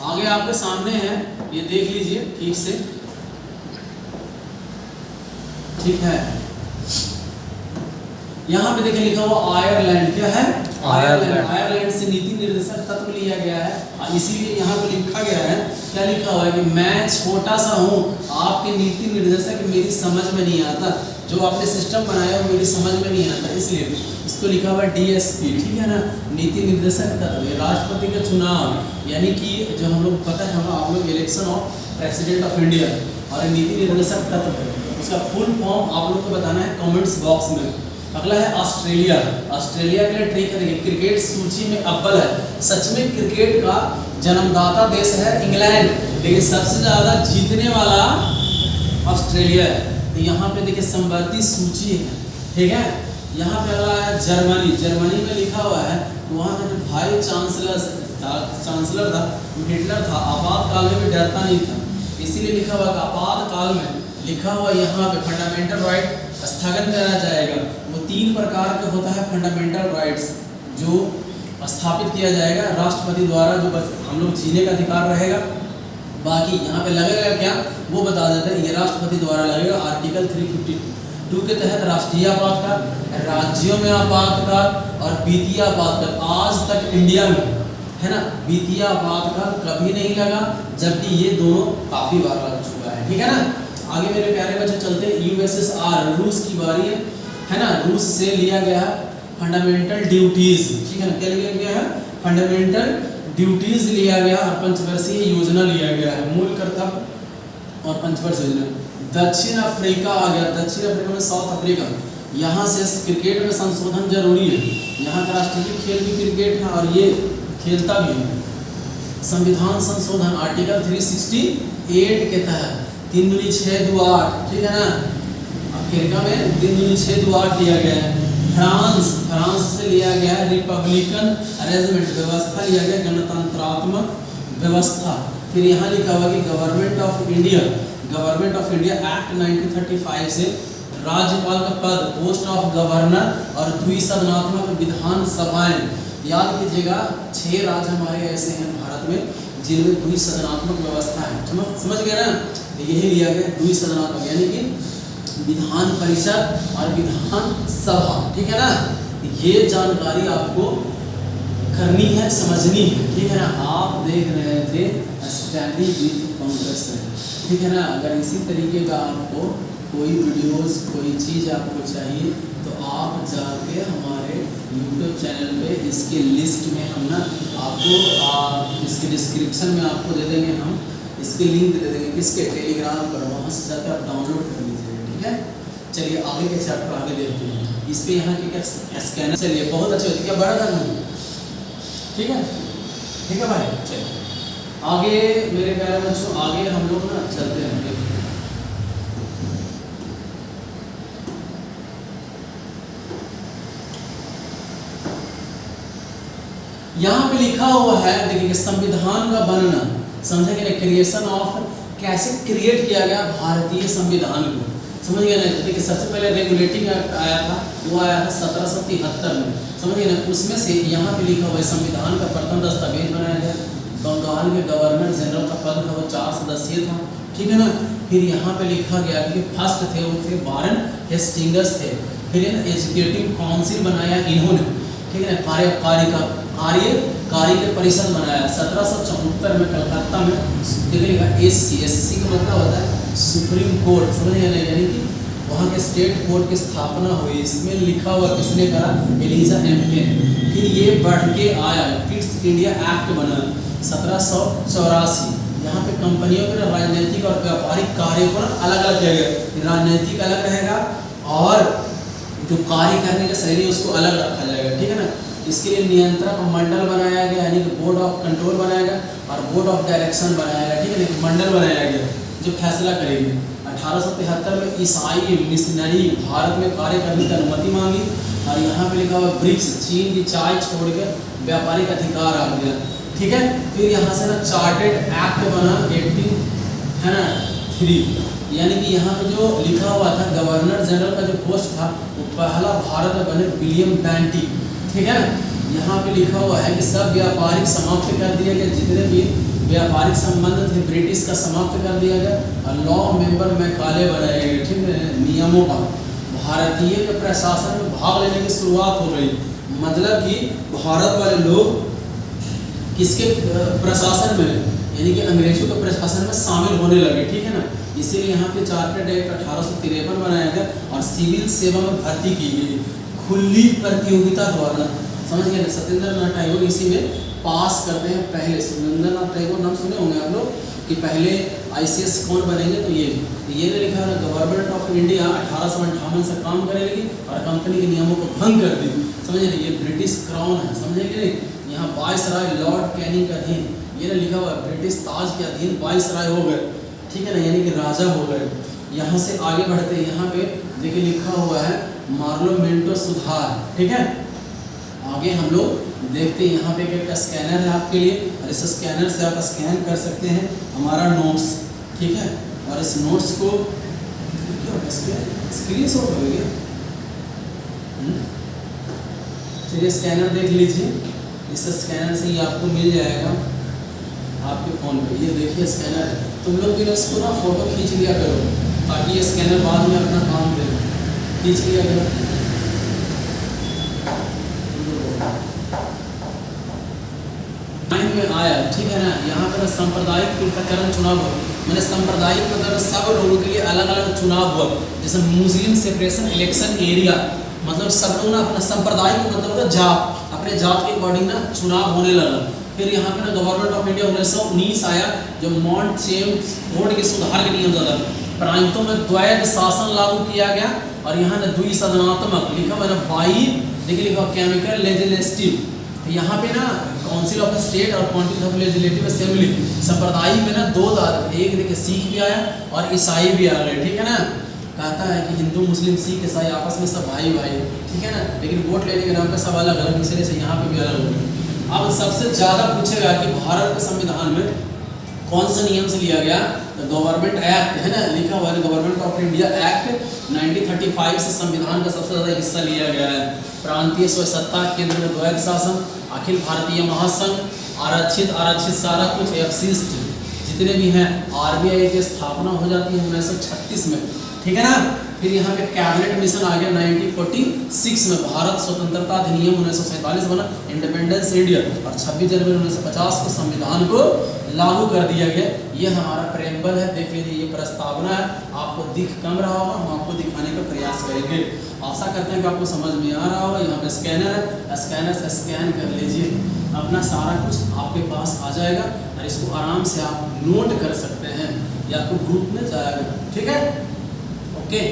आगे आपके सामने है, ये देख लीजिए ठीक से, ठीक है। यहाँ पे देखिए लिखा हुआ आयरलैंड, क्या है? आयरलैंड। आयरलैंड से नीति निर्देशक तत्व लिया गया है, इसीलिए यहाँ पे लिखा गया है, क्या लिखा हुआ है कि मैं छोटा सा हूँ, आपके नीति निर्देशक मेरी समझ में नहीं आता, जो आपने सिस्टम बनाया है मेरी समझ में नहीं आता, इसलिए इसको लिखा हुआ है DSP, ठीक है ना, नीति निर्देशक तत्व। राष्ट्रपति का चुनाव यानी कि जो हम लोग पता है, आप लोग election of president of India और नीति निर्देशक तत्व है, उसका फुल फॉर्म आप लोग को बताना है कमेंट्स बॉक्स में। अगला है ऑस्ट्रेलिया। ऑस्ट्रेलिया के लिए ट्रिक है, क्रिकेट सूची में अव्वल है, सच में क्रिकेट का जन्मदाता देश है इंग्लैंड, लेकिन सबसे ज़्यादा जीतने वाला ऑस्ट्रेलिया है। तो यहाँ पे देखिए संवर्ती सूची है, ठीक है। यहाँ पे अगला है जर्मनी। जर्मनी में लिखा हुआ है, वहाँ का जो भाई चांसलर था हिटलर था, आपातकाल में भी डरता नहीं था, इसीलिए लिखा हुआ है आपातकाल में लिखा हुआ यहाँ पे फंडामेंटल राइट स्थगन करा जाएगा। वो 3 प्रकार का होता है फंडामेंटल राइट्स जो स्थापित किया जाएगा राष्ट्रपति द्वारा, जो हम लोग जीने का अधिकार रहेगा। बाकी यहाँ पे लगेगा क्या वो बता देते हैं, ये राष्ट्रपति द्वारा लगेगा। आर्टिकल 352 के तहत राष्ट्रीय आपातकाल, राज्यों में आपातकाल और वित्तीय आपातकाल। आज तक इंडिया में है ना वित्तीय आपातकाल कभी नहीं लगा, जबकि ये दोनों काफ़ी बार लग चुका है, ठीक है ना। आगे मेरे प्यारे बच्चे चलते हैं, USSR रूस की बारी है ना। रूस से लिया गया है फंडामेंटल ड्यूटीज, ठीक है ना, क्या लिया गया है? फंडामेंटल ड्यूटीज लिया गया और पंचवर्षीय योजना लिया गया है, मूल कर्तव्य और पंचवर्षीय योजना। दक्षिण अफ्रीका आ गया, दक्षिण अफ्रीका में साउथ अफ्रीका, यहाँ से क्रिकेट में संशोधन जरूरी है, यहाँ का राष्ट्रीय खेल भी क्रिकेट है और ये खेलता भी है। संविधान संशोधन आर्टिकल 368 के तहत 3 दूनी 6 2 8, ठीक है ना। अफ्रीका में 3 दूनी 6 2 8 लिया गया है। फ्रांस से लिया गया है रिपब्लिकन अरेंजमेंट व्यवस्था लिया गया, गणतंत्रात्मक व्यवस्था। फिर यहाँ लिखा हुआ कि गवर्नमेंट ऑफ इंडिया एक्ट 1935 से राज्यपाल का पद, पोस्ट ऑफ गवर्नर और द्विसदनात्मक विधानसभाएं, याद कीजिएगा 6 राज्य हमारे ऐसे हैं भारत में जिनमें द्विसदनात्मक व्यवस्था है, समझ गए ना। यही लिया गया द्विसदनात्मक, यानी कि विधान परिषद और विधान सभा, ठीक है ना। ये जानकारी आपको करनी है, समझनी है, ठीक है ना। आप देख रहे थे स्टडी विद कांग्रेस, ठीक है ना। अगर इसी तरीके का आपको कोई वीडियोस कोई चीज़ आपको चाहिए तो आप जाके हमारे YouTube चैनल पे इसके लिस्ट में हम ना आपको इसके डिस्क्रिप्शन में आपको दे देंगे, हम इसके लिंक दे देंगे, किसके? टेलीग्राम पर, वहाँ से जाकर आप डाउनलोड कर लीजिए, ठीक है। चलिए आगे के चैप्टर आगे देखते हैं। इस पे यहाँ के क्या स्कैनर, चलिए बहुत अच्छे होते, क्या बड़ा करना है, ठीक है, ठीक है भाई। चलिए आगे मेरे प्यारे बच्चों, आगे हम लोग ना चलते हैं। यहाँ पे लिखा हुआ है, देखिए संविधान का बनना, समझेंगे ना, क्रिएशन ऑफ, कैसे क्रिएट किया गया भारतीय संविधान को, समझ गए ना। देखिए सबसे पहले रेगुलेटिंग एक्ट आया था, वो आया था 1773 में, समझ गए ना। उसमें से यहाँ पे लिखा हुआ है संविधान का प्रथम दस्तावेज बनाया गया, बंगाल के गवर्नर जनरल का पद था, वो 4 सदस्यीय था, ठीक है ना। फिर यहाँ पे लिखा गया कि फर्स्ट थे वो थे वारन हेस्टिंग्स थे। फिर एजुकेटिव काउंसिल बनाया इन्होंने, ठीक है ना। कार्य के परिषद बनाया 1774 में कलकत्ता में, देखिएगा SC का मतलब होता है सुप्रीम कोर्ट, समझिए ना, यानी कि वहाँ के स्टेट कोर्ट की स्थापना हुई। इसमें लिखा हुआ किसने करा? Eliza Hampton. फिर ये बढ़ के आया किड्स इंडिया एक्ट बना 1784। यहाँ पे कंपनियों के राजनीतिक और व्यापारिक कार्य को अलग अलग किया गया, राजनीतिक अलग रहेगा और जो कार्य करने का शैली उसको अलग रखा जाएगा, ठीक है ना। इसके लिए नियंत्रक मंडल बनाया गया, यानी कि बोर्ड ऑफ कंट्रोल बनाया गया और बोर्ड ऑफ डायरेक्शन बनाया गया, ठीक है ना। मंडल बनाया गया जो फैसला करेगी। 1873 में ईसाई मिशनरी भारत में कार्य करने की अनुमति मांगी और यहाँ पे लिखा हुआ ब्रिक्स, चीन की चाय छोड़ के व्यापारिक अधिकार आ गया, ठीक है। फिर यहाँ से ना चार्टेड एक्ट बना 18 है ना 3, यानी कि यहाँ पे जो लिखा हुआ था गवर्नर जनरल का जो पोस्ट था वो पहला भारत में बने विलियम बेंटी, ठीक है। यहाँ पे लिखा हुआ है कि सब व्यापारिक समाप्त कर दिया गया, जितने भी व्यापारिक संबंध थे ब्रिटिश का समाप्त कर दिया गया और लॉ मेंबर में काले बनाए गए, ठीक है, नियमों का भारतीय के प्रशासन में भाग लेने की शुरुआत हो गई। मतलब कि भारत वाले लोग किसके प्रशासन में, यानी कि अंग्रेजों के प्रशासन में शामिल होने लगे, ठीक है ना। इसीलिए यहाँ पे चार्टर्ड एक्ट 1853 बनाया गया और सिविल सेवा में भर्ती की गई खुली प्रतियोगिता द्वारा। समझ गए ना। सत्येंद्र नाथ टैगोर इसी में पास करते हैं पहले। सत्येंद्र नाथ टैगोर नाम सुने होंगे आप लोग कि पहले ICS कौन बनेंगे, तो ये ने लिखा है गवर्नमेंट ऑफ इंडिया 1858 से काम करेगी और कंपनी के नियमों को भंग कर दी। समझे नहीं, ये ब्रिटिश क्राउन है, समझे कि नहीं। यहाँ वाइसराय लॉर्ड कैनिंग के अधीन, ये ना लिखा हुआ है ब्रिटिश ताज के अधीन वाइसराय हो गए, ठीक है ना, यानी कि राजा हो गए। यहाँ से आगे बढ़ते हैं, यहाँ पे देखिए लिखा हुआ है मार्लोमेंटो सुधार, ठीक है। आगे हम लोग देखते हैं, यहाँ पे एक स्कैनर है आपके लिए और इस स्कैनर से आप स्कैन कर सकते हैं हमारा नोट्स, ठीक है। और इस नोट्स को स्क्रीन शॉट हो गया, चलिए स्कैनर देख लीजिए। इस स्कैनर से ही आपको मिल जाएगा आपके फ़ोन पे। ये देखिए स्कैनर है, तुम लोग भी इसको ना फोटो खींच लिया करो ताकि ये स्कैनर बाद में अपना काम दे, खींच लिया करो। में आया, ठीक है ना। यहाँ पर सांप्रदायिक पृथक्करण चुनाव हुआ, मैंने सांप्रदायिक मतलब सब लोगों के लिए अलग अलग चुनाव हुआ। जैसे मुस्लिम सेपरेशन इलेक्शन एरिया, मतलब सब लोग ना अपना सांप्रदायिक मतलब जात, अपने जात के अकॉर्डिंग ना चुनाव होने लगा। फिर यहाँ पे ना गवर्नमेंट ऑफ इंडिया 1919 आया जो मॉन्टेस्क्यू कोड के सुधार के नियम ज़्यादा, प्रांतों में द्वैध शासन लागू किया गया और यहाँ ना द्विसदनात्मक लिखा हुआ ना बाई, देखिए लिखा केमिकल लेजिस्लेटिव, यहाँ पे ना काउंसिल ऑफ स्टेट और काउंसिल ऑफ लेजिस्लेटिव असेंबली सांप्रदायिक में ना दो दाद, एक देखिए सिख भी आया और ईसाई भी आ गए, ठीक है ना। कहता है कि हिंदू मुस्लिम सिख ईसाई आपस में सब भाई भाई, ठीक है ना। लेकिन वोट लेने के नाम पे सब अलग अलग, इसलिए से यहाँ पे भी अलग हो गए। अब सबसे ज़्यादा पूछेगा कि भारत के संविधान में कौन सा नियम से लिया गया, तो गवर्नमेंट एक्ट है ना, लिखा हुआ है गवर्नमेंट ऑफ इंडिया एक्ट 1935 से संविधान का सबसे ज़्यादा हिस्सा लिया गया है। प्रांतीय स्वसत्ता, केंद्र में द्वैध शासन, अखिल भारतीय महासंघ, आरक्षित सारा कुछ, अपशिष्ट जितने भी हैं। RBI की स्थापना हो जाती है 1936 में, ठीक है ना। फिर यहाँ पे कैबिनेट मिशन आ गया 1946 में। भारत स्वतंत्रता अधिनियम 1947 बना, इंडिपेंडेंस इंडिया, और 26 जनवरी 1950 को संविधान को लागू कर दिया गया। ये हमारा प्रेम्बल है, देख लीजिए, ये प्रस्तावना है। आपको दिख कम रहा होगा, हम आपको दिखाने का प्रयास करेंगे। आशा करते हैं कि आपको समझ में आ रहा होगा। यहाँ पे स्कैनर है, स्कैनर से स्कैन कर लीजिए, अपना सारा कुछ आपके पास आ जाएगा और इसको आराम से आप नोट कर सकते हैं या आपको ग्रुप में जाएगा, ठीक है। ओके।